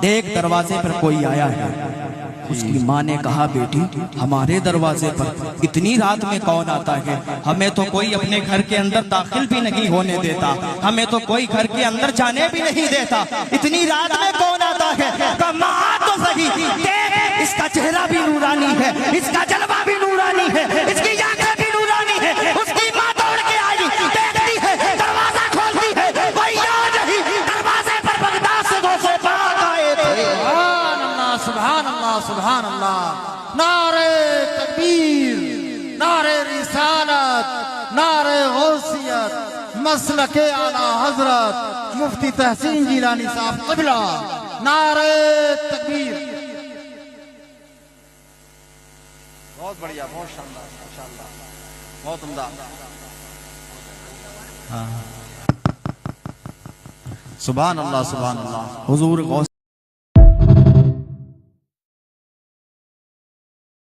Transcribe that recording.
देख दरवाजे पर कोई आया है। उसकी माँ ने कहा, बेटी हमारे दरवाजे पर इतनी रात में कौन आता है? हमें तो कोई अपने घर के अंदर दाखिल भी नहीं होने देता, हमें तो कोई घर के अंदर जाने भी नहीं देता, इतनी रात में कौन आता है? माँ तो सही, देख इसका चेहरा भी नूरानी है, इसका जलवा भी नूरानी है, इसकी आंखें भी नूरानी है। उसकी माँ दौड़ के आई, देखती है, दरवाजा खोलती है, भैया नहीं, दरवाजे पर बगदाद से 200 पाक आए थे। सुभान अल्लाह, सुभान अल्लाह। नारे तकबीर, नारे रिसालत, नारे गौसियत, मसलके आला हजरत मुफ्ती तहसीन जिलानी साहब क़िबला। नारे तकबीर। बहुत बढ़िया, बहुत शानदार, माशाअल्लाह, बहुत उम्दा। सुभान अल्लाह, सुभान अल्लाह। हुजूर